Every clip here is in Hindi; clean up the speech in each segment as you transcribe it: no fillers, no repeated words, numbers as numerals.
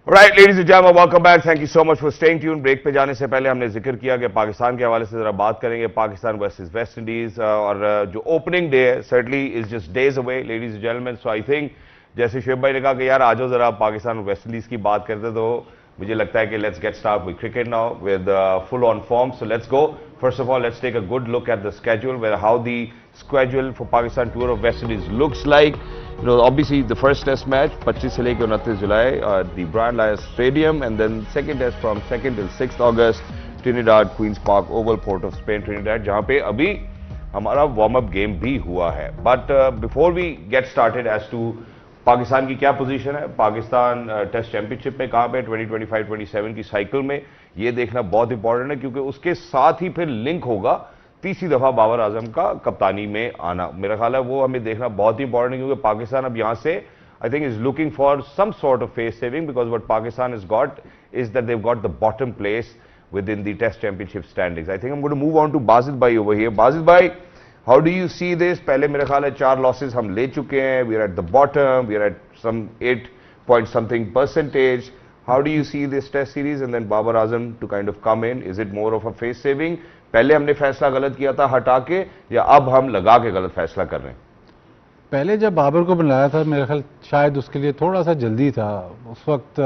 Right ladies and gentleman, welcome back. Thank you so much for staying tune. Break पे जाने से पहले हमने जिक्र किया कि पाकिस्तान के हवाले से जरा बात करेंगे। पाकिस्तान वर्सेस वेस्ट इंडीज और जो ओपनिंग डे है certainly is just days away ladies and gentleman. So I think जैसे शुएब भाई ने कहा कि यार आ जाओ जरा पाकिस्तान वेस्ट इंडीज की बात करते, तो मुझे लगता है कि let's get start with cricket now with full on form. So let's go. First of all let's take a good look at the schedule, where how the schedule for Pakistan tour of West Indies looks like. You know, obviously the first test match 25 से लेकर 29 जुलाई at the Brian Lara Stadium, and then second test from 2nd till 6th August Trinidad Queens Park Oval, Port of Spain, Trinidad, जहां पे अभी हमारा वार्म अप गेम भी हुआ है। But before we get started as to Pakistan की क्या पोजीशन है, पाकिस्तान टेस्ट चैंपियनशिप में कहां पे 2025-27 की साइकिल में, ये देखना बहुत इंपॉर्टेंट है क्योंकि उसके साथ ही फिर लिंक होगा तीसरी दफा बाबर आजम का कप्तानी में आना। मेरा ख्याल है वो हमें देखना बहुत ही इंपॉर्टेंट है क्योंकि पाकिस्तान अब यहां से I think is looking for some sort of face saving, because what Pakistan is got is that they got the bottom place within the test championship standings. I think I'm going to move on to Basil Bhai over here. Basil Bhai, how do you see this? पहले मेरे ख्याल है 4 losses हम ले चुके हैं. We are at the bottom. We are at some 8 point something percentage. How do you see this test series and then Babar Azam to kind of come in? Is it more of a face saving? पहले हमने फैसला गलत किया था हटा के, या अब हम लगा के गलत फैसला कर रहे हैं? पहले जब बाबर को बुलाया था मेरे ख्याल शायद उसके लिए थोड़ा सा जल्दी था, उस वक्त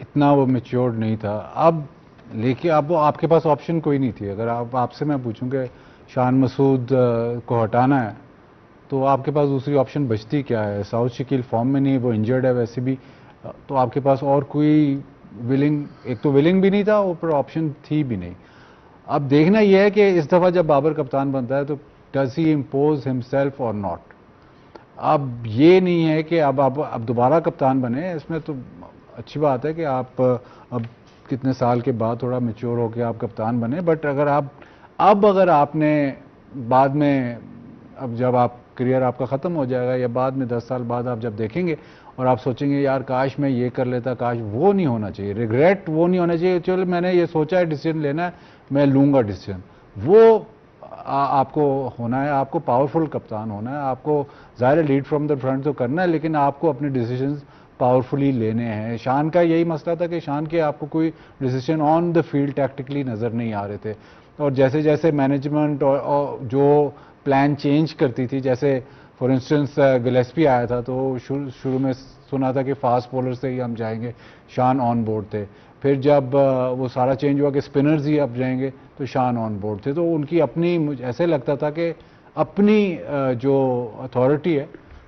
इतना वो मेच्योर्ड नहीं था। अब लेकिन अब वो आपके पास ऑप्शन कोई नहीं थी। अगर आपसे मैं पूछूं कि शान मसूद को हटाना है तो आपके पास दूसरी ऑप्शन बचती क्या है? साउथ शकील फॉर्म में नहीं, वो इंजर्ड है वैसे भी, तो आपके पास और कोई विलिंग, एक तो विलिंग भी नहीं था, ऊपर ऑप्शन थी भी नहीं। अब देखना यह है कि इस दफ़ा जब बाबर कप्तान बनता है तो डज ही इम्पोज हिमसेल्फ और नॉट। अब ये नहीं है कि अब दोबारा कप्तान बने, इसमें तो अच्छी बात है कि आप अब कितने साल के बाद थोड़ा मेच्योर होकर आप कप्तान बने, बट अगर आपने बाद में, अब जब आप करियर आपका ख़त्म हो जाएगा या बाद में 10 साल बाद आप जब देखेंगे और आप सोचेंगे यार काश मैं ये कर लेता, काश, वो नहीं होना चाहिए। रिग्रेट वो नहीं होना चाहिए। चलो मैंने ये सोचा है, डिसीजन लेना है, मैं लूँगा डिसीजन, वो आपको होना है। आपको पावरफुल कप्तान होना है, आपको ज़ाहिर लीड फ्रॉम द फ्रंट तो करना है, लेकिन आपको अपने डिसीजंस पावरफुली लेने हैं। शान का यही मसला था कि शान के आपको कोई decision on the field tactically नज़र नहीं आ रहे थे, और जैसे जैसे मैनेजमेंट और जो प्लान चेंज करती थी, जैसे फॉर इंस्टेंस गिलेस्पी आया था तो शुरू में सुना था कि फास्ट बॉलर से ही हम जाएंगे, शान ऑन बोर्ड थे। फिर जब वो सारा चेंज हुआ कि स्पिनर्स ही अब जाएंगे तो शान ऑन बोर्ड थे। तो उनकी अपनी, मुझे ऐसे लगता था कि अपनी जो अथॉरिटी है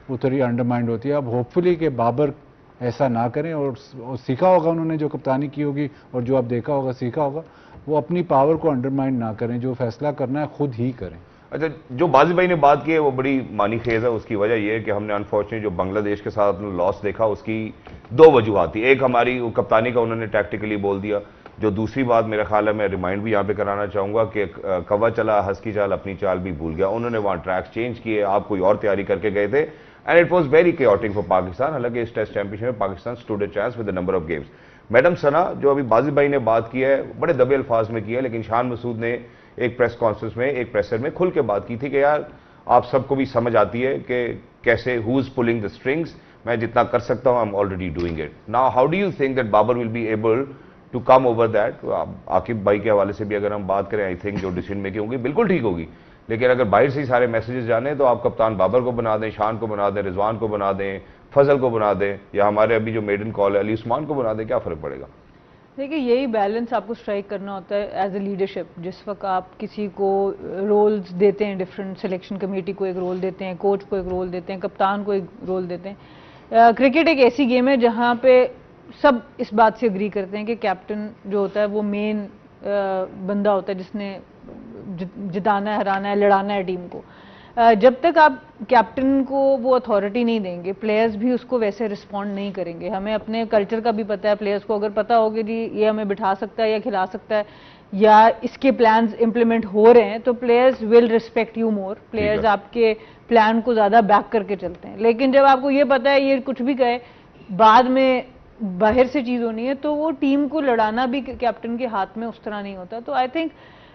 वो थोड़ी अंडरमाइंड होती है। अब होपफुली कि बाबर ऐसा ना करें, और सीखा होगा उन्होंने जो कप्तानी की होगी और जो अब देखा होगा, सीखा होगा, वो अपनी पावर को अंडरमाइंड ना करें, जो फैसला करना है खुद ही करें। अच्छा, जो बाजिल भाई ने बात की है वो बड़ी मानी खेज है। उसकी वजह यह है कि हमने अनफॉर्चुनेट जो बांग्लादेश के साथ अपना लॉस देखा, उसकी 2 वजूहत थी। एक हमारी कप्तानी का उन्होंने टैक्टिकली बोल दिया, जो दूसरी बात मेरा ख्याल है मैं रिमाइंड भी यहाँ पे कराना चाहूँगा कि कवा चला हस्की चाल अपनी चाल भी भूल गया। उन्होंने वहाँ ट्रैक चेंज किए, आप कोई और तैयारी करके गए थे, and it was very chaotic for Pakistan. हालांकि इस टेस्ट चैंपियनशिप में Pakistan stood a chance with the number of games. Madam Sana, जो अभी बाजिल भाई ने बात की है बड़े दबे अल्फाज में की है, लेकिन शान मसूद ने एक प्रेस कॉन्फ्रेंस में, एक प्रेसर में खुल के बात की थी कि यार आप सबको भी समझ आती है कि कैसे who is pulling the strings, मैं जितना कर सकता हूं I am already doing it. Now how do you think that Babar will be able to come over that? Aqib भाई के हवाले से भी अगर हम बात करें, आई थिंक जो डिसीजन मेकिंग होगी बिल्कुल ठीक होगी, लेकिन अगर बाहर से ही सारे मैसेजेस जाने तो आप कप्तान बाबर को बना दें, शान को बना दें, रिजवान को बना दें, फजल को बना दें, या हमारे अभी जो मेडन कॉल है अली उस्मान को बना दें, क्या फर्क पड़ेगा? देखिए, यही बैलेंस आपको स्ट्राइक करना होता है एज ए लीडरशिप। जिस वक्त आप किसी को रोल्स देते हैं, डिफरेंट सिलेक्शन कमेटी को एक रोल देते हैं, कोच को एक रोल देते हैं, कप्तान को एक रोल देते हैं। क्रिकेट एक ऐसी गेम है जहाँ पे सब इस बात से एग्री करते हैं कि कैप्टन जो होता है वो मेन बंदा होता है जिसने जिताना है, हराना है, लड़ाना है टीम को। जब तक आप कैप्टन को वो अथॉरिटी नहीं देंगे, प्लेयर्स भी उसको वैसे रिस्पॉन्ड नहीं करेंगे। हमें अपने कल्चर का भी पता है, प्लेयर्स को अगर पता हो कि जी ये हमें बिठा सकता है या खिला सकता है या इसके प्लान्स इंप्लीमेंट हो रहे हैं, तो players will respect you more. Players आपके प्लान को ज़्यादा बैक करके चलते हैं। लेकिन जब आपको ये पता है ये कुछ भी कहे, बाद में बाहर से चीज़ होनी है, तो वो टीम को लड़ाना भी कैप्टन के हाथ में उस तरह नहीं होता। तो आई थिंक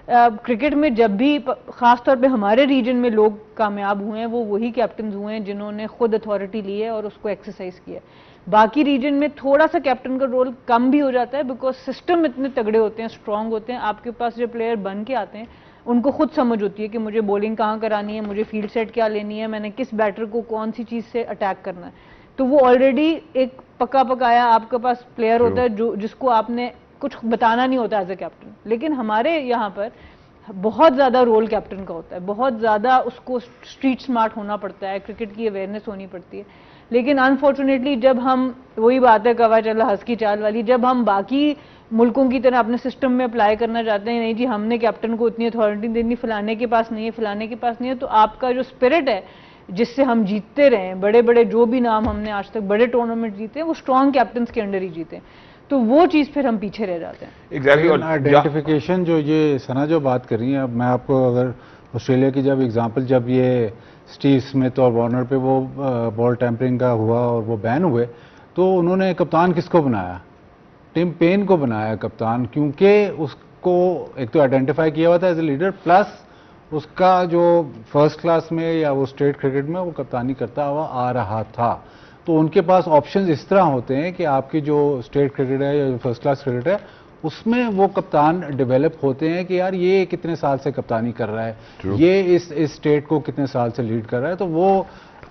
क्रिकेट में जब भी खासतौर पे हमारे रीजन में लोग कामयाब हुए हैं, वो वही कैप्टन हुए हैं जिन्होंने खुद अथॉरिटी ली है और उसको एक्सरसाइज किया है। बाकी रीजन में थोड़ा सा कैप्टन का रोल कम भी हो जाता है, बिकॉज सिस्टम इतने तगड़े होते हैं, स्ट्रांग होते हैं, आपके पास जो प्लेयर बन के आते हैं उनको खुद समझ होती है कि मुझे बॉलिंग कहाँ करानी है, मुझे फील्ड सेट क्या लेनी है, मैंने किस बैटर को कौन सी चीज से अटैक करना है। तो वो ऑलरेडी एक पक्का पकाया आपके पास प्लेयर होता है जो जिसको आपने कुछ बताना नहीं होता एज ए कैप्टन। लेकिन हमारे यहाँ पर बहुत ज्यादा रोल कैप्टन का होता है, बहुत ज्यादा उसको स्ट्रीट स्मार्ट होना पड़ता है, क्रिकेट की अवेयरनेस होनी पड़ती है। लेकिन अनफॉर्चुनेटली जब हम, वही बात है कवा चला हंस की चाल वाली, जब हम बाकी मुल्कों की तरह अपने सिस्टम में अप्लाई करना चाहते हैं, नहीं जी हमने कैप्टन को इतनी अथॉरिटी देनी, फलाने के पास नहीं है, फलाने के पास नहीं है, तो आपका जो स्पिरिट है जिससे हम जीतते रहे, बड़े बड़े जो भी नाम हमने आज तक बड़े टूर्नामेंट जीते हैं वो स्ट्रॉन्ग कैप्टन्स के अंडर ही जीते, तो वो चीज फिर हम पीछे रह जाते हैं। एग्जैक्टली। और आइडेंटिफिकेशन जो ये सना जो बात कर रही है, अब मैं आपको अगर ऑस्ट्रेलिया की जब एग्जांपल, जब ये स्टीव स्मिथ और वार्नर पे वो बॉल टैंपरिंग का हुआ और वो बैन हुए, तो उन्होंने कप्तान किसको बनाया? टिम पेन को बनाया कप्तान, क्योंकि उसको एक तो आइडेंटिफाई किया हुआ था एज ए लीडर, प्लस उसका जो फर्स्ट क्लास में या वो स्टेट क्रिकेट में वो कप्तानी करता हुआ आ रहा था। तो उनके पास ऑप्शंस इस तरह होते हैं कि आपकी जो स्टेट क्रिकेट है या फर्स्ट क्लास क्रिकेट है उसमें वो कप्तान डेवलप होते हैं कि यार ये कितने साल से कप्तानी कर रहा है, ये इस स्टेट को कितने साल से लीड कर रहा है, तो वो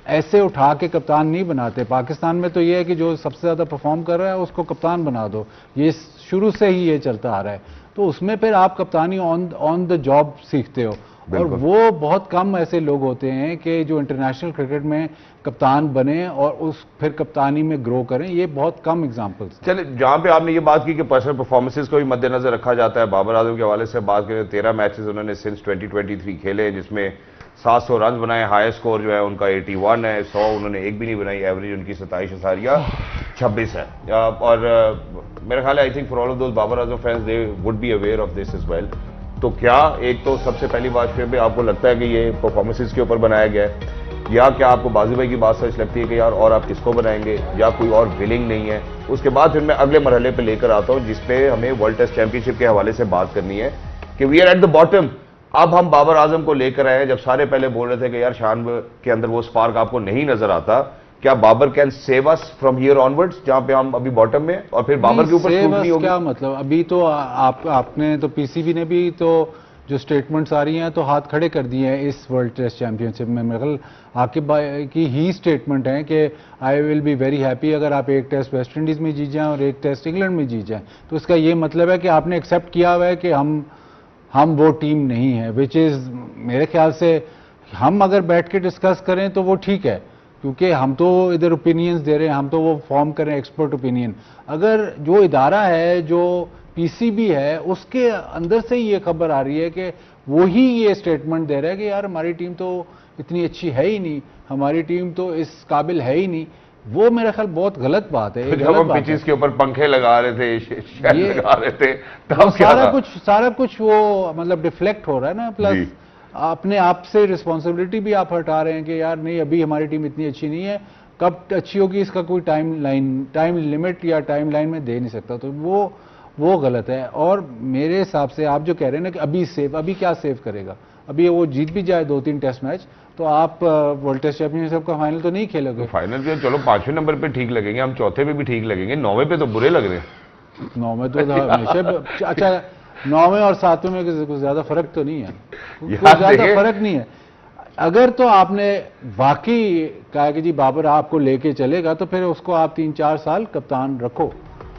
ऐसे उठा के कप्तान नहीं बनाते। पाकिस्तान में तो ये है कि जो सबसे ज़्यादा परफॉर्म कर रहा है उसको कप्तान बना दो, ये शुरू से ही ये चलता आ रहा है। तो उसमें फिर आप कप्तानी ऑन द जॉब सीखते हो, और वो बहुत कम ऐसे लोग होते हैं कि जो इंटरनेशनल क्रिकेट में कप्तान बने और उस फिर कप्तानी में ग्रो करें, ये बहुत कम एग्जांपल्स। चले, जहां पे आपने ये बात की कि पर्सनल परफॉर्मेंसेस को भी मद्देनजर रखा जाता है, बाबर आजम के हवाले से बात करें, 13 मैचेस उन्होंने सिंस 2023 खेले, जिसमें 700 रन बनाए, हाईएस्ट स्कोर जो है उनका 81 है, 100 उन्होंने एक भी नहीं बनाई, एवरेज उनकी 27.26 है। और मेरा ख्याल है, I think for all of those Babar Azam fans, they would be aware of this as well. तो क्या, एक तो सबसे पहली बात फिर भी आपको लगता है कि ये परफॉर्मेंसेस के ऊपर बनाया गया है, या क्या आपको बाजी भाई की बात सच लगती है कि यार और आप किसको बनाएंगे, या कोई और विलिंग नहीं है? उसके बाद फिर मैं अगले मरहले पे लेकर आता हूं जिसपे हमें वर्ल्ड टेस्ट चैंपियनशिप के हवाले से बात करनी है कि we are at the bottom. अब हम बाबर आजम को लेकर आए हैं, जब सारे पहले बोल रहे थे कि यार शान के अंदर वो स्पार्क आपको नहीं नजर आता, क्या Babar can save us from here onwards, जहां पे हम अभी बॉटम में, और फिर बाबर के ऊपर स्क्रूटनी होगी? क्या मतलब, अभी तो आपने तो पीसीबी ने भी तो जो स्टेटमेंट्स आ रही हैं तो हाथ खड़े कर दिए हैं इस वर्ल्ड टेस्ट चैंपियनशिप में। मेरे ख्याल आकिब भाई की ही स्टेटमेंट है कि I will be very happy अगर आप एक टेस्ट वेस्ट इंडीज में जीत जाएं और एक टेस्ट इंग्लैंड में जीत जाएं। तो इसका ये मतलब है कि आपने एक्सेप्ट किया हुआ है कि हम वो टीम नहीं है, विच इज़ मेरे ख्याल से हम अगर बैठ के डिस्कस करें तो वो ठीक है, क्योंकि हम तो इधर ओपिनियंस दे रहे हैं, हम तो वो फॉर्म करें एक्सपर्ट ओपिनियन। अगर जो इदारा है, जो पीसीबी है, उसके अंदर से ही ये खबर आ रही है कि वो ही ये स्टेटमेंट दे रहा है कि यार हमारी टीम तो इतनी अच्छी है ही नहीं, हमारी टीम तो इस काबिल है ही नहीं, वो मेरा ख्याल बहुत गलत बात है। जब हम पिचेस के ऊपर पंखे लगा रहे थे, शेड लगा रहे थे, तब सारा कुछ वो मतलब डिफ्लेक्ट हो रहा है ना, प्लस अपने आप से रिस्पॉन्सिबिलिटी भी आप हटा रहे हैं कि यार नहीं अभी हमारी टीम इतनी अच्छी नहीं है, कब अच्छी होगी इसका कोई टाइम लिमिट या टाइम लाइन में दे नहीं सकता, तो वो गलत है। और मेरे हिसाब से आप जो कह रहे हैं ना कि अभी क्या सेव करेगा, अभी वो जीत भी जाए 2-3 टेस्ट मैच तो आप वर्ल्ड टेस्ट चैंपियनशिप का फाइनल तो नहीं खेलोगे। फाइनल के चलो 5वें नंबर पे ठीक लगेंगे, हम चौथे पे भी ठीक लगेंगे, 9वें पे तो बुरे लग रहे हैं। 9वें तो हमेशा अच्छा, 9वें और 7वें में कुछ ज्यादा फर्क तो नहीं है, कुछ ज्यादा फर्क नहीं है। अगर तो आपने वाकई कहा कि जी बाबर आपको लेके चलेगा तो फिर उसको आप 3-4 साल कप्तान रखो।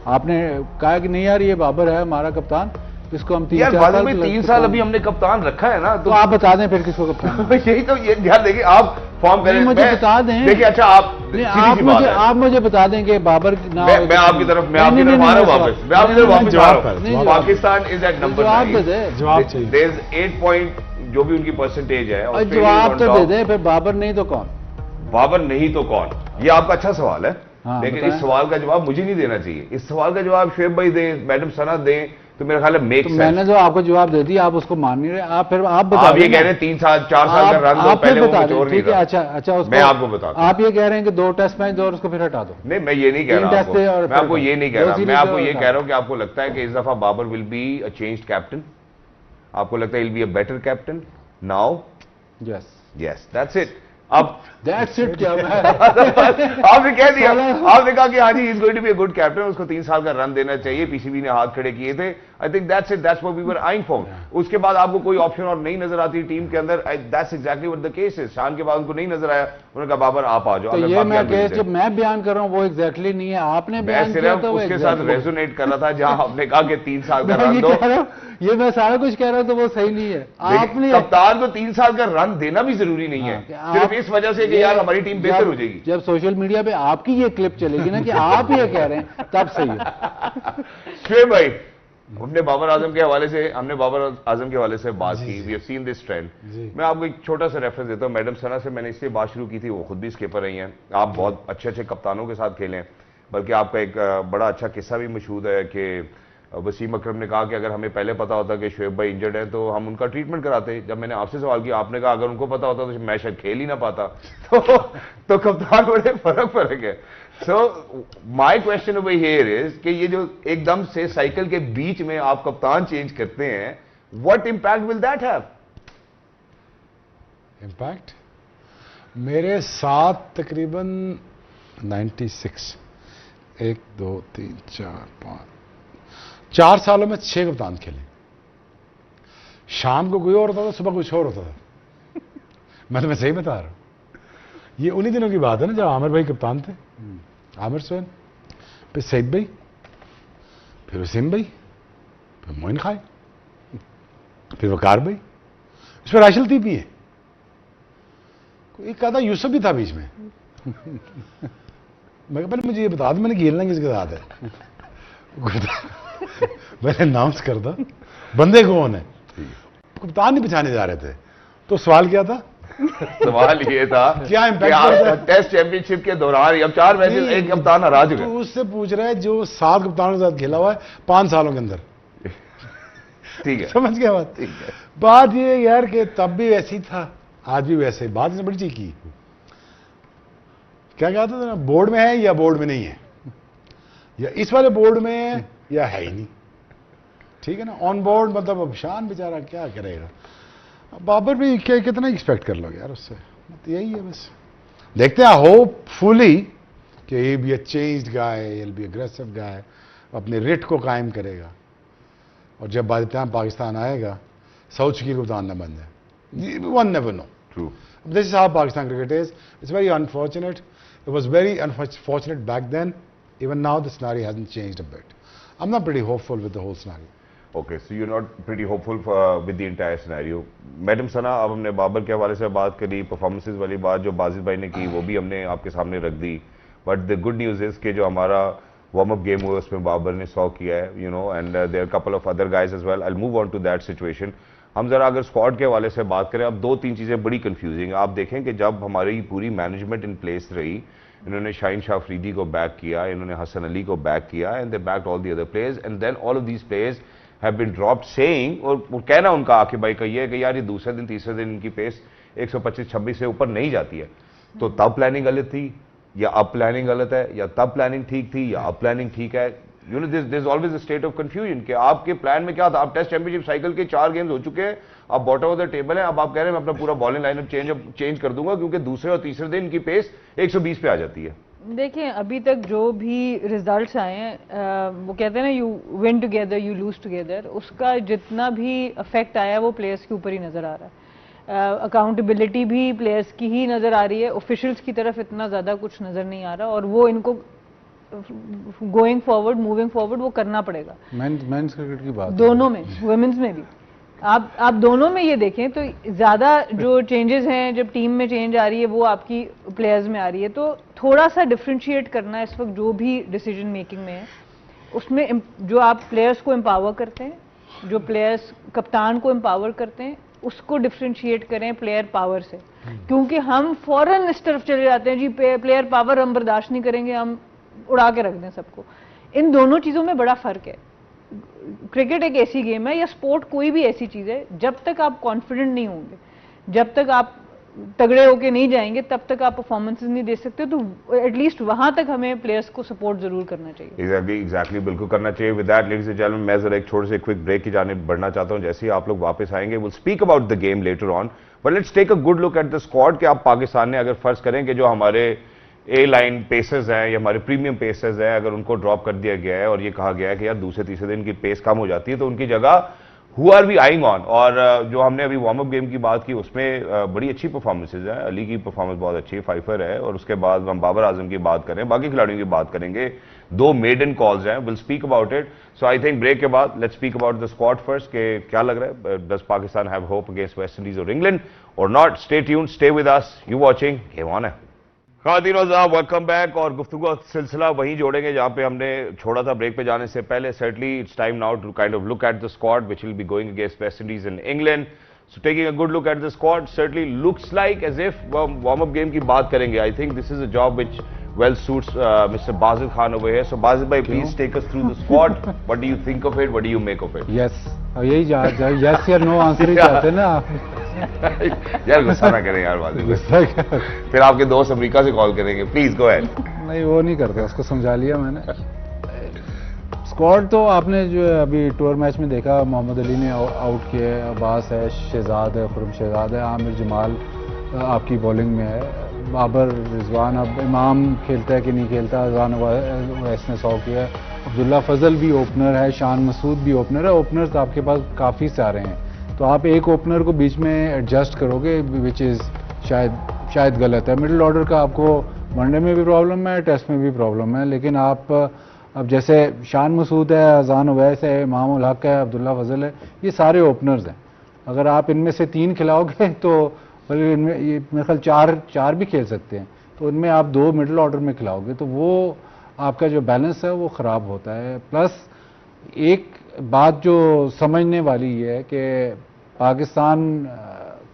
आपने कहा कि नहीं यार ये बाबर है हमारा कप्तान, इसको हम 3-4 साल, 3 साल अभी हमने कप्तान रखा है ना, तो आप बता दें फिर किसको कप्तान। यही तो, ये ध्यान देखिए, आप फॉर्म करें, मुझे बता दें। देखिए अच्छा आप मुझे बता दें कि बाबर ना, मैं आपकी तरफ आ रहा हूं वापस, मैं आपकी तरफ वापस आ रहा हूं। पाकिस्तान इज एट नंबर 9, जवाब चाहिए, देयर इज 8 पॉइंट जो भी उनकी परसेंटेज है, और जवाब तो दे दे, फिर बाबर नहीं तो कौन? बाबर नहीं तो कौन, ये आपका अच्छा सवाल है। लेकिन इस सवाल का जवाब मुझे नहीं देना चाहिए, इस सवाल का जवाब शुएब भाई दें, मैडम सना दें, तो मेरा ख्याल है मेक सेंस। मैंने जो आपको जवाब दे दिया, आप उसको मान नहीं रहे, आप फिर आप बता, आप ये कह रहे हैं 3-4 साल का रन दो, पहले वो चोर नहीं था। अच्छा मैं आपको बताता हूं, आप ये कह रहे हैं कि 2 टेस्ट मैच दो और उसको फिर हटा दो। नहीं, मैं ये नहीं कह रहा आपको, मैं आपको ये नहीं कह रहा, मैं आपको ये कह रहा हूं कि आपको लगता है कि इस दफा Babar will be a changed captain, आपको लगता है will be a better captain now? Yes, that's it. अब दैट्स इट क्या मैं आपने कह दिया, आपने कहा कि हाँ जी is going to be a good captain, उसको 3 साल का रन देना चाहिए, पीसीबी ने हाथ खड़े किए थे। I think that's it, that's what we were eyeing for. उसके बाद आपको कोई ऑप्शन और नहीं नजर आती टीम के अंदर, that's exactly what the case is. शान के बाद उनको नहीं नजर आया, उन्होंने कहा बाबर आप आ जाओ। तो ये मैं केस जब मैं बयान कर रहा हूँ वो एग्जैक्टली नहीं है, आपने बयान किया सिर्फ तो वो उसके साथ रेजोनेट कर रहा था जहां आपने कहा कि 3 साल का मैं रन ये दो। कह रहा हूं, ये मैं सारा कुछ कह रहा हूं तो वो सही नहीं है। आपने कप्तान को 3 साल का रन देना भी जरूरी नहीं है, सिर्फ इस वजह से कि यार हमारी टीम बेहतर हो जाएगी। जब सोशल मीडिया पे आपकी ये क्लिप चलेगी ना कि आप ये कह रहे हैं तब सही है। शुएब भाई, हमने बाबर आजम के हवाले से बात की, we have seen this trend. मैं आपको एक छोटा सा रेफरेंस देता हूं। मैडम सना से मैंने इसलिए बात शुरू की थी, वो खुद भी स्किपर रही हैं, आप बहुत अच्छे अच्छे कप्तानों के साथ खेले हैं, बल्कि आपका एक बड़ा अच्छा किस्सा भी मशहूर है कि वसीम अकरम ने कहा कि अगर हमें पहले पता होता कि शुएब भाई इंजर्ड है तो हम उनका ट्रीटमेंट कराते। जब मैंने आपसे सवाल किया, आपने कहा अगर उनको पता होता तो मैं शायद खेल ही ना पाता। तो कप्तान बड़े फर्क है। So my question over here is कि ये जो एकदम से साइकिल के बीच में आप कप्तान चेंज करते हैं, what impact will that have? Impact मेरे साथ तकरीबन 96 1 2 3 4 5 4 सालों में 6 कप्तान खेले। शाम को कोई और होता था, सुबह कुछ और होता था। मैं तुम्हें सही बता रहा हूं, ये उन्हीं दिनों की बात है ना जब आमिर भाई कप्तान थे, आमिर सुहैल, फिर सईद भाई, फिर वसीम भाई, फिर मोइन खाई, फिर वकार भाई, इस पर राशिल तीपी है, एक आधा यूसुफ भी था बीच में। मैं कहा पहले मुझे ये बता दो मैंने खेलना किसके साथ है। मैंने अनाउंस कर दो बंदे कौन है, कप्तान नहीं पहचाने जा रहे थे। तो सवाल क्या था? सवाल ये था क्या इम्पैक्ट टेस्ट चैंपियनशिप के दौरान अब 4 मैचेस एक कप्तान हरा चुका है। तो उससे पूछ रहा है जो 7 कप्तानों के साथ खेला हुआ है 5 सालों के अंदर। ठीक है, समझ गया बात? ठीक है। बात ये यार कि तब भी वैसी था, आज भी वैसे। बात ने बड़ी चीज की, क्या कहता था ना, बोर्ड में है या बोर्ड में नहीं है, या इस वाले बोर्ड में है या है ही नहीं। ठीक है ना, ऑन बोर्ड मतलब अब शान बेचारा क्या करेगा, बाबर भी कितना एक्सपेक्ट कर लोगे यार उससे। तो यही है बस, देखते हैं होपफुली कि ये be a changed guy, will be aggressive guy, अपने रेट को कायम करेगा, और जब बाद टाइम पाकिस्तान आएगा साउथ की कप्तान न बन जाए। One never know. True, this is how Pakistan cricket is. It's very unfortunate, it was very unfortunate back then, even now the scenario hasn't changed a bit. I'm not pretty hopeful with the whole scenario. Okay, so you're not pretty hopeful with the entire scenario. Madam Sana, अब हमने बाबर के हवाले से बात करी, परफॉर्मेंसेज वाली बात जो बाजिद भाई ने की वो भी हमने आपके सामने रख दी, but the good news is कि जो हमारा वार्म अप गेम हुआ उसमें बाबर ने 100 किया है, you know, and there are couple of other guys as well. I will move on to that situation. हम जरा अगर स्क्वाड के हवाले से बात करें, अब 2-3 चीज़ें बड़ी कंफ्यूजिंग है। आप देखें कि जब हमारी पूरी मैनेजमेंट इन प्लेस रही, इन्होंने शाहीन शाह अफरीदी को बैक किया, इन्होंने हसन अली को बैक किया, and they backed all the other players, and then all of these players have been dropped saying, और कहना उनका आकिब भाई का ये है कि यार ये दूसरे दिन तीसरे दिन इनकी पेस 125-26 से ऊपर नहीं जाती है। तो तब प्लानिंग गलत थी, या अब प्लानिंग गलत है, या तब प्लानिंग ठीक थी, या अब प्लानिंग ठीक है। You know, there is always a state of confusion कि आपके प्लान में क्या था। आप टेस्ट चैंपियनशिप साइकिल के 4 गेम्स हो चुके हैं, आप बॉटम ऑफ द टेबल है, अब आप कह रहे हैं मैं अपना पूरा बॉलिंग लाइनअप चेंज कर दूंगा क्योंकि दूसरे और तीसरे दिन इनकी पेस 120 पे आ जाती है। देखिए, अभी तक जो भी रिजल्ट्स आए हैं, वो कहते हैं ना, you win together you lose together, उसका जितना भी इफेक्ट आया वो प्लेयर्स के ऊपर ही नज़र आ रहा है। अकाउंटेबिलिटी भी प्लेयर्स की ही नज़र आ रही है, ऑफिशियल्स की तरफ इतना ज़्यादा कुछ नज़र नहीं आ रहा, और वो इनको गोइंग फॉरवर्ड, मूविंग फॉरवर्ड वो करना पड़ेगा। मेंस क्रिकेट की बात दोनों में, वुमेन्स में भी आप दोनों में ये देखें तो ज़्यादा जो चेंजेस हैं, जब टीम में चेंज आ रही है वो आपकी प्लेयर्स में आ रही है, तो थोड़ा सा डिफ्रेंशिएट करना इस वक्त जो भी डिसीजन मेकिंग में है, उसमें जो आप प्लेयर्स को एम्पावर करते हैं, जो प्लेयर्स कप्तान को एम्पावर करते हैं, उसको डिफ्रेंशिएट करें प्लेयर पावर से। क्योंकि हम फौरन इस तरफ चले जाते हैं जी प्लेयर पावर हम बर्दाश्त नहीं करेंगे, हम उड़ा के रख दें सबको। इन दोनों चीज़ों में बड़ा फ़र्क है। क्रिकेट एक ऐसी गेम है, या स्पोर्ट कोई भी ऐसी चीज़ है, जब तक आप कॉन्फिडेंट नहीं होंगे, जब तक आप तगड़े होके नहीं जाएंगे तब तक आप परफॉर्मेंसेस नहीं दे सकते, तो एटलीस्ट वहां तक हमें प्लेयर्स को सपोर्ट जरूर करना चाहिए। एग्जैक्टली बिल्कुल करना चाहिए। With that ladies and gentleman, मैं जरा एक छोटे से क्विक ब्रेक की जानिब बढ़ना चाहता हूं। जैसे ही आप लोग वापस आएंगे, will speak about the game later on, but let's take a good look at the squad. कि आप पाकिस्तान ने अगर फर्ज करें कि जो हमारे ए लाइन पेसर्स हैं या हमारे प्रीमियम पेसर्स हैं, अगर उनको ड्रॉप कर दिया गया है और ये कहा गया है कि यार दूसरे तीसरे दिन की पेस कम हो जाती है, तो उनकी जगह who are we eyeing on. और जो हमने अभी वार्म अप गेम की बात की उसमें बड़ी अच्छी परफॉर्मेंसेज है। अली की परफॉर्मेंस बहुत अच्छी है, फाइफर है, और उसके बाद हम बाबर आजम की बात करें, बाकी खिलाड़ियों की बात करेंगे, 2 मेडन कॉल्स हैं, will speak about it. So I think break के बाद let's speak about the squad first, के क्या लग रहा है, does Pakistan have hope against West Indies और इंग्लैंड और not. Stay tuned, stay with us, you watching game on है। खातिन और साहब, वेलकम बैक। और गुफ्तगू का सिलसिला वहीं जोड़ेंगे जहां पे हमने छोड़ा था ब्रेक पे जाने से पहले। Certainly it's time now to kind of look at the squad which will be going against West Indies and England. So taking a good look at the squad, certainly looks like as if warm up game की बात करेंगे। I think this is a job which well suits Mr. Basil Khan over here. So Basil bhai, please take us through the squad. What do you think of it? What do you make of it? Yes, यही यस या नो आंसर ही चाहते हैं ना आप। यार गुस्सा ना करें यार बाजिल भाई, फिर आपके दोस्त अमेरिका से कॉल करेंगे। Please go ahead. नहीं, वो नहीं करता, उसको समझा लिया मैंने। स्क्वाड तो आपने जो अभी टूर मैच में देखा, मोहम्मद अली ने आउट किया है, अब्बास है, शहजाद है, खुरम शहजाद है, आमिर जमाल आपकी बॉलिंग में है, बाबर, रिजवान, अब इमाम खेलता है कि नहीं खेलता, अजान वैस ने 100 किया है, अब्दुल्ला फजल भी ओपनर है, शान मसूद भी ओपनर है। ओपनर्स तो आपके पास काफ़ी सारे हैं, तो आप एक ओपनर को बीच में एडजस्ट करोगे, विच इज़ शायद गलत है। मिडिल ऑर्डर का आपको वनडे में भी प्रॉब्लम है, टेस्ट में भी प्रॉब्लम है, लेकिन आप अब जैसे शान मसूद है, अजान वैस है, इमाम उल हक है, अब्दुल्ला फजल है, ये सारे ओपनर्स हैं। अगर आप इनमें से 3 खिलाओगे तो बल्कि इनमें ये मेरे ख्याल चार भी खेल सकते हैं, तो इनमें आप 2 मिडिल ऑर्डर में खिलाओगे तो वो आपका जो बैलेंस है वो ख़राब होता है। प्लस एक बात जो समझने वाली है कि पाकिस्तान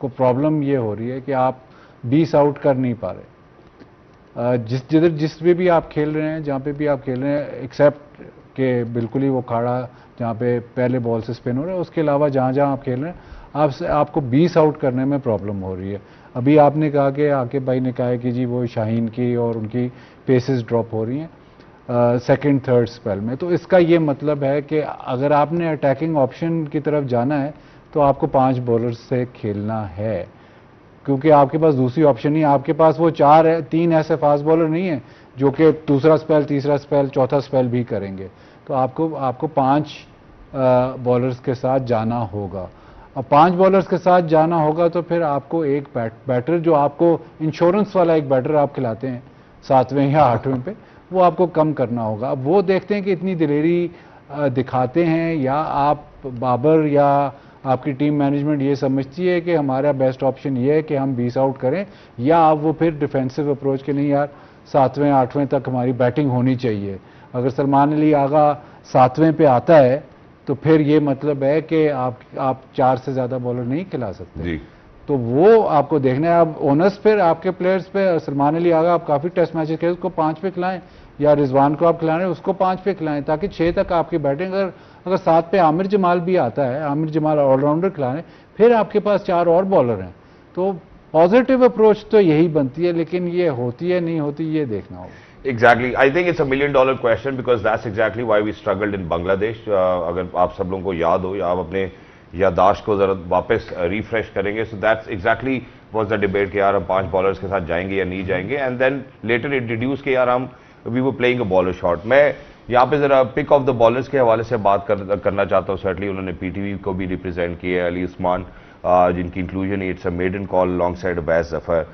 को प्रॉब्लम ये हो रही है कि आप 20 आउट कर नहीं पा रहे। जिस भी आप खेल रहे हैं, जहाँ पे भी आप खेल रहे हैं, एक्सेप्ट कि बिल्कुल ही वो खाड़ा जहाँ पे पहले बॉल से स्पिन हो रहा है, उसके अलावा जहाँ जहाँ आप खेल रहे हैं आपको 20 आउट करने में प्रॉब्लम हो रही है। अभी आपने कहा कि आकिब भाई ने कहा है कि जी वो शाहीन की और उनकी पेसेस ड्रॉप हो रही हैं सेकंड थर्ड स्पेल में, तो इसका ये मतलब है कि अगर आपने अटैकिंग ऑप्शन की तरफ जाना है तो आपको 5 बॉलर्स से खेलना है, क्योंकि आपके पास दूसरी ऑप्शन नहीं है। आपके पास वो 3 ऐसे फास्ट बॉलर नहीं है जो कि दूसरा स्पेल, तीसरा स्पेल, चौथा स्पेल भी करेंगे, तो आपको 5 बॉलर्स के साथ जाना होगा। अब 5 बॉलर्स के साथ जाना होगा तो फिर आपको एक बैटर, जो आपको इंश्योरेंस वाला एक बैटर आप खिलाते हैं 7वें या 8वें पे, वो आपको कम करना होगा। अब वो देखते हैं कि इतनी दिलेरी दिखाते हैं, या आप बाबर या आपकी टीम मैनेजमेंट ये समझती है कि हमारा बेस्ट ऑप्शन ये है कि हम 20 आउट करें, या आप वो फिर डिफेंसिव अप्रोच के नहीं यार 7वें 8वें तक हमारी बैटिंग होनी चाहिए। अगर सलमान अली आगा 7वें पे आता है तो फिर ये मतलब है कि आप 4 से ज़्यादा बॉलर नहीं खिला सकते जी। तो वो आपको देखना है। आप ओनर्स फिर आपके प्लेयर्स पे, सलमान अली आगा आप काफ़ी टेस्ट मैचेस खेले, उसको 5 पे खिलाएं, या रिजवान को आप खिला रहे हैं उसको 5 पे खिलाएं, ताकि 6 तक आपकी बैटिंग। अगर 7 पे आमिर जमाल भी आता है, आमिर जमाल ऑलराउंडर खिला रहे हैं, फिर आपके पास 4 और बॉलर हैं। तो पॉजिटिव अप्रोच तो यही बनती है, लेकिन ये होती है नहीं होती ये देखना होगा। Exactly. I think it's $1 million question because that's exactly why we struggled in Bangladesh. अगर आप सब लोगों को याद हो या आप अपने यादाश्त को जरा वापस रिफ्रेश करेंगे, so that's exactly was the debate कि यार हम 5 बॉलर्स के साथ जाएंगे या नहीं जाएंगे, and then later it reduced कि यार हम we were playing a bowler shot. मैं यहाँ पे जरा पिक ऑफ द बॉलर्स के हवाले से बात करना चाहता हूँ। सर्टनली उन्होंने PTV को भी रिप्रेजेंट किया है, अली उस्मान जिनकी inclusion it's a maiden call alongside Abbas Zafar,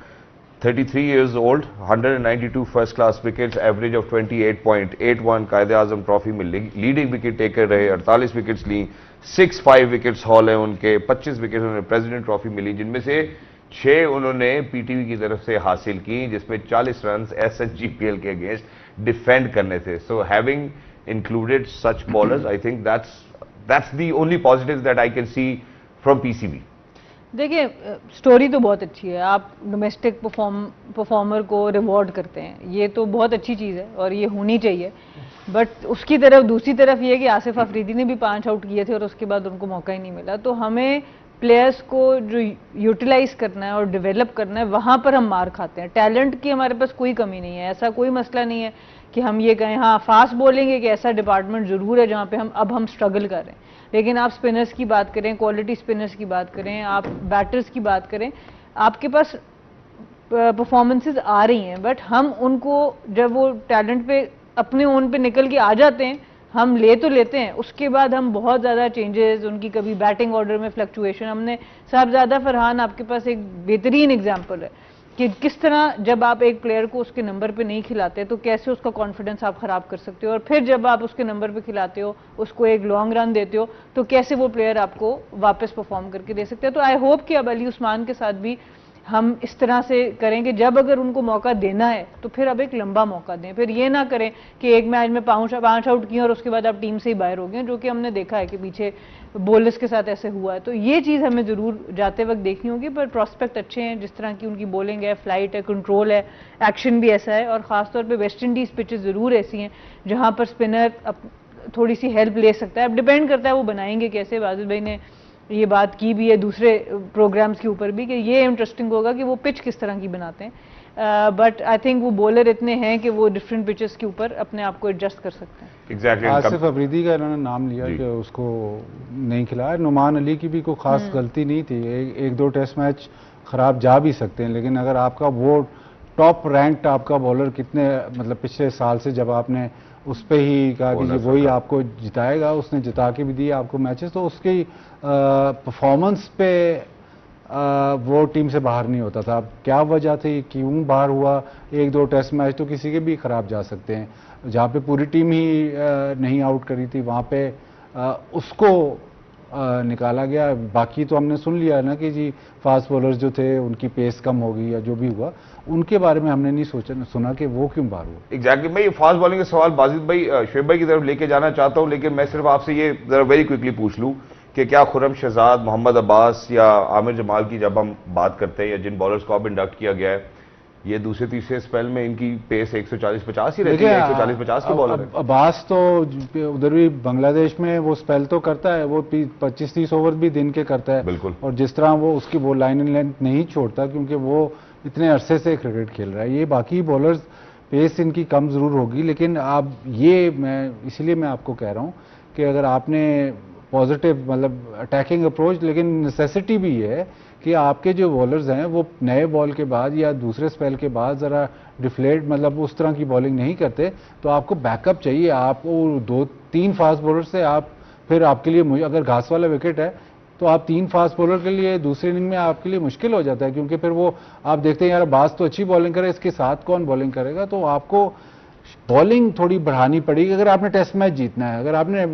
33 years old, 192 first class wickets, average of 28.81, कायदे-आज़म trophy में लीडिंग विकेट टेकर रहे, 48 विकेट्स ली, 6-5 विकेट्स हॉल है उनके, 25 विकेट उन्हें प्रेसिडेंट ट्रॉफी मिली, जिनमें से 6 उन्होंने PTV की तरफ से हासिल की, जिसमें 40 रन SSGPL के अगेंस्ट डिफेंड करने थे। So having included such bowlers, I think that's the only positive that I can see from PCB। देखिए, स्टोरी तो बहुत अच्छी है, आप डोमेस्टिक परफॉर्मर को रिवॉर्ड करते हैं, ये तो बहुत अच्छी चीज़ है और ये होनी चाहिए। बट उसकी तरफ दूसरी तरफ ये है कि आसिफ अफरीदी ने भी 5 आउट किए थे और उसके बाद उनको मौका ही नहीं मिला। तो हमें प्लेयर्स को जो यूटिलाइज करना है और डेवलप करना है वहाँ पर हम मार खाते हैं। टैलेंट की हमारे पास कोई कमी नहीं है, ऐसा कोई मसला नहीं है कि हम ये कहें हाँ फास्ट बॉलिंग एक ऐसा डिपार्टमेंट जरूर है जहाँ पे हम स्ट्रगल कर रहे हैं, लेकिन आप स्पिनर्स की बात करें, क्वालिटी स्पिनर्स की बात करें, आप बैटर्स की बात करें, आपके पास परफॉर्मेंसेज आ रही हैं, बट हम उनको जब वो टैलेंट पे अपने ओन पे निकल के आ जाते हैं, हम ले तो लेते हैं, उसके बाद हम बहुत ज़्यादा चेंजेस, उनकी कभी बैटिंग ऑर्डर में फ्लक्चुएशन, हमने साहबजादा फरहान आपके पास एक बेहतरीन एग्जांपल है कि किस तरह जब आप एक प्लेयर को उसके नंबर पे नहीं खिलाते तो कैसे उसका कॉन्फिडेंस आप खराब कर सकते हो, और फिर जब आप उसके नंबर पे खिलाते हो, उसको एक लॉन्ग रन देते हो, तो कैसे वो प्लेयर आपको वापस परफॉर्म करके दे सकते हैं। तो आई होप कि अब अली उस्मान के साथ भी हम इस तरह से करें कि जब अगर उनको मौका देना है तो फिर अब एक लंबा मौका दें, फिर ये ना करें कि एक मैच में 5 आउट किए और उसके बाद आप टीम से ही बाहर हो गए, जो कि हमने देखा है कि पीछे बॉलर्स के साथ ऐसे हुआ है। तो ये चीज़ हमें ज़रूर जाते वक्त देखनी होगी, पर प्रोस्पेक्ट अच्छे हैं, जिस तरह की उनकी बॉलिंग है, फ्लाइट है, कंट्रोल है, एक्शन भी ऐसा है, और ख़ासतौर पर वेस्ट इंडीज़ पिचेस ज़रूर ऐसी हैं जहाँ पर स्पिनर थोड़ी सी हेल्प ले सकता है। अब डिपेंड करता है वो बनाएंगे कैसे। वाजिद भाई ने ये बात की भी है दूसरे प्रोग्राम्स के ऊपर भी कि ये इंटरेस्टिंग होगा कि वो पिच किस तरह की बनाते हैं, बट आई थिंक वो बॉलर इतने हैं कि वो डिफरेंट पिचेस के ऊपर अपने आप को एडजस्ट कर सकते हैं। एग्जैक्टली आसिफ अफरीदी का इन्होंने नाम लिया कि उसको नहीं खिलाया, नुमान अली की भी कोई खास गलती नहीं थी, एक दो टेस्ट मैच खराब जा भी सकते हैं, लेकिन अगर आपका वो टॉप रैंक्ड आपका बॉलर कितने मतलब पिछले साल से जब आपने उस पे ही कहा कि वही आपको जिताएगा, उसने जिता के भी दिए आपको मैचेस, तो उसकी परफॉर्मेंस पे वो टीम से बाहर नहीं होता था। अब क्या वजह थी, क्यों बाहर हुआ, एक दो टेस्ट मैच तो किसी के भी खराब जा सकते हैं, जहाँ पे पूरी टीम ही नहीं आउट करी थी वहाँ पे उसको निकाला गया। बाकी तो हमने सुन लिया ना कि जी फास्ट बॉलर्स जो थे उनकी पेस कम होगी या जो भी हुआ, उनके बारे में हमने नहीं सुना कि वो क्यों बाहर हुआ। एग्जैक्टली मैं ये फास्ट बॉलिंग का सवाल बाजिद भाई शुएब भाई की तरफ लेके जाना चाहता हूं, लेकिन मैं सिर्फ आपसे ये जरा वेरी क्विकली पूछ लूं कि क्या खुर्रम शहजाद, मोहम्मद अब्बास या आमिर जमाल की जब हम बात करते हैं या जिन बॉलर्स को अब इंडक्ट किया गया है, ये दूसरे तीसरे स्पेल में इनकी पेस 140-50 ही रहती है, 140-50 के बॉलर है। अब्बास तो उधर भी बांग्लादेश में वो स्पेल तो करता है, वो 25-30 ओवर भी दिन के करता है बिल्कुल, और जिस तरह वो उसकी वो लाइन एंड लेंथ नहीं छोड़ता क्योंकि वो इतने अरसे से क्रिकेट खेल रहा है। ये बाकी बॉलर्स पेस इनकी कम जरूर होगी, लेकिन अब ये मैं इसलिए मैं आपको कह रहा हूँ कि अगर आपने पॉजिटिव मतलब अटैकिंग अप्रोच, लेकिन नेसेसिटी भी है कि आपके जो बॉलर्स हैं वो नए बॉल के बाद या दूसरे स्पेल के बाद ज़रा डिफ्लेट मतलब उस तरह की बॉलिंग नहीं करते, तो आपको बैकअप चाहिए। आपको 2-3 फास्ट बॉलर से आप फिर आपके लिए अगर घास वाला विकेट है तो आप 3 फास्ट बॉलर के लिए दूसरी इनिंग में आपके लिए मुश्किल हो जाता है, क्योंकि फिर वो आप देखते हैं यार बास तो अच्छी बॉलिंग करे, इसके साथ कौन बॉलिंग करेगा, तो आपको बॉलिंग थोड़ी बढ़ानी पड़ेगी अगर आपने टेस्ट मैच जीतना है। अगर आपने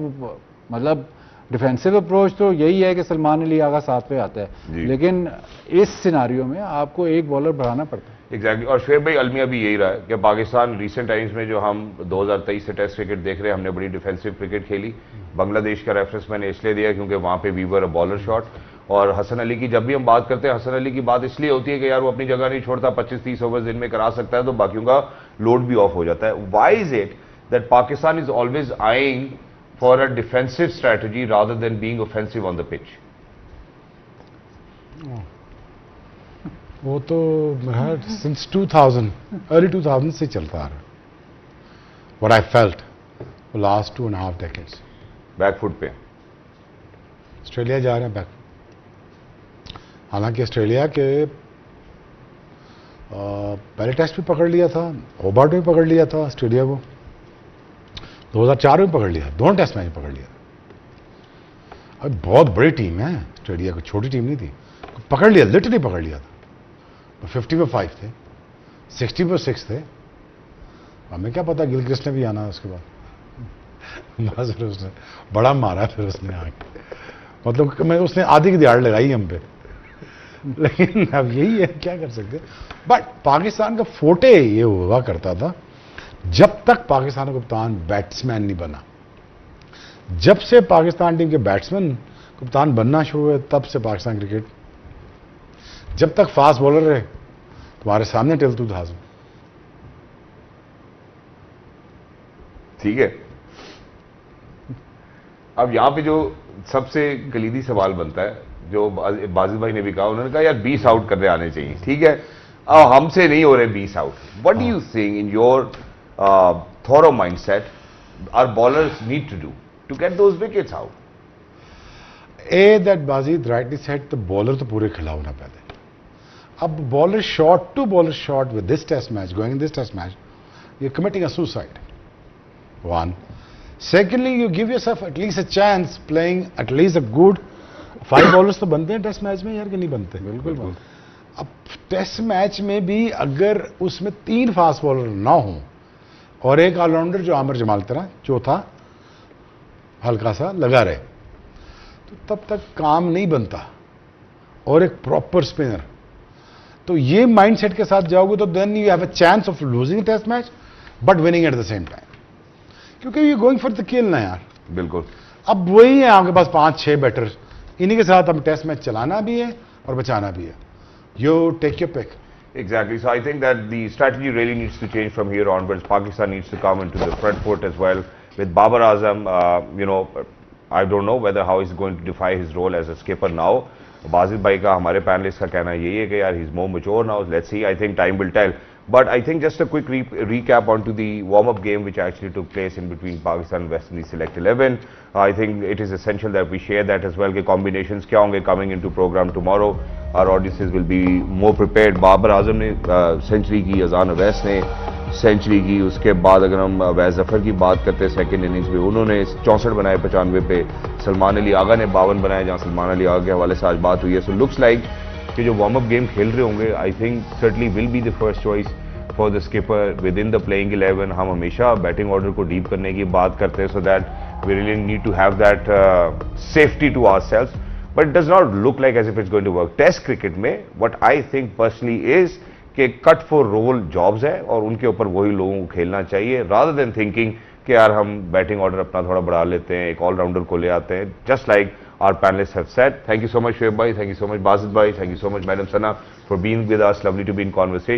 मतलब डिफेंसिव अप्रोच तो यही है कि सलमान अली आगा साथ पे आता है, लेकिन इस सिनारियो में आपको एक बॉलर बढ़ाना पड़ता है। एग्जैक्टली और शुएब भाई अलमिया भी यही रहा है कि पाकिस्तान रिसेंट टाइम्स में जो हम 2023 से टेस्ट क्रिकेट देख रहे हैं, हमने बड़ी डिफेंसिव क्रिकेट खेली। बांग्लादेश का रेफरेंस मैंने इसलिए दिया क्योंकि वहाँ पे वीवर अ बॉलर शॉट, और हसन अली की जब भी हम बात करते हैं, हसन अली की बात इसलिए होती है कि यार वो अपनी जगह नहीं छोड़ता, 25-30 ओवर दिन में करा सकता है तो बाकियों का लोड भी ऑफ हो जाता है। Why is it that Pakistan is always eyeing for a defensive strategy rather than being offensive on the pitch? वो तो मेरा सिंस 2000 अर्ली 2000 से चलता आ रहा है। What I felt last 2.5 decades. Back foot पे ऑस्ट्रेलिया जा रहे हैं बैक, हालांकि ऑस्ट्रेलिया के पहले टेस्ट भी पकड़ लिया था, होबार्ट में पकड़ लिया था ऑस्ट्रेलिया को, 2004 में पकड़ लिया, दोनों टेस्ट मैच पकड़ लिया। अब बहुत बड़ी टीम है ऑस्ट्रेलिया, को छोटी टीम नहीं थी, पकड़ लिया, लिटरली पकड़ लिया था। 50 पे 5 थे, 60 पे 6 थे। हमें क्या पता गिलक्रिस्ट ने भी आना उसके बाद बस फिर उसने बड़ा मारा, फिर उसने आके मतलब मैं उसने आधी की दिहाड़ लगाई हम पे, लेकिन अब यही है, क्या कर सकते। बट पाकिस्तान का फोटे ये हुआ करता था जब तक पाकिस्तान का कप्तान बैट्समैन नहीं बना। जब से पाकिस्तान टीम के बैट्समैन कप्तान बनना शुरू हुए तब से पाकिस्तान क्रिकेट, जब तक फास्ट बॉलर रहे तुम्हारे सामने टिल 2000। ठीक है, अब यहां पे जो सबसे कलीदी सवाल बनता है जो बाजिद भाई ने भी कहा, उन्होंने कहा यार 20 आउट करने आने चाहिए, ठीक है, अब हमसे नहीं हो रहे 20 out. What do you think in your thorough mindset our bowlers need to do to get those wickets out? That Wajid rightly said, तो बॉलर तो पूरे खिलाओ ना पहले. अब bowler shot to bowler shot with this test match, going in this test match, you're committing a suicide. One. Secondly, you give yourself at least a chance playing at least a good 5 bowlers तो बनते हैं टेस्ट मैच में यार, कि नहीं बनते? बिल्कुल. अब टेस्ट मैच में भी अगर उसमें 3 फास्ट बॉलर ना हो और एक ऑलराउंडर जो आमिर जमाल तरह चौथा हल्का सा लगा रहे, तो तब तक काम नहीं बनता. और एक प्रॉपर स्पिनर, तो ये माइंडसेट के साथ जाओगे तो then you have a chance of losing test match but winning at the same time, क्योंकि you going for the kill ना यार. बिल्कुल. अब वही है आपके पास 5-6 बैटर, इन्हीं के साथ हम टेस्ट मैच चलाना भी है और बचाना भी है. You take your pick. Exactly. So I think that the strategy really needs to change from here onwards. Pakistan needs to come into the front foot as well. With Babar Azam, I don't know whether how he's going to defy his role as a skipper now. Wajid भाई का, हमारे पैनलिस्ट का कहना यही है कि यार he's more mature now. Let's see. I think time will tell. But I think just a quick recap onto the warm-up game which actually took place in between Pakistan and West Indies Select 11. I think it is essential that we share that as well. कि combinations क्या होंगे coming into program tomorrow. Our audiences will be more prepared. Babar Azam ने सेंचुरी की, अजान अवैस ने सेंचुरी की. उसके बाद अगर हम अवैस जफर की बात करते हैं सेकंड इनिंग्स में, उन्होंने 64 बनाए 95 पे. सलमान अली आगा ने 52 बनाए, जहां सलमान अली आगा के हवाले से आज बात हुई है. सो लुक्स लाइक कि जो वार्म अप गेम खेल रहे होंगे, I think certainly will be the first choice for the skipper with in the playing 11. हम हमेशा बैटिंग ऑर्डर को डीप करने की बात करते हैं, so that we really need to have that safety to ourselves, but it does not look like as if it's going to work. Test cricket में what I think personally is कि कट फॉर रोल जॉब्स है और उनके ऊपर वही लोगों को खेलना चाहिए, रादर देन थिंकिंग कि यार हम बैटिंग ऑर्डर अपना थोड़ा बढ़ा लेते हैं, एक ऑलराउंडर को ले आते हैं. Just like our panelists have said. Thank you so much, Shoaib bhai. Thank you so much, Basit bhai. Thank you so much, Madam Sana, for being with us. Lovely to be in conversation.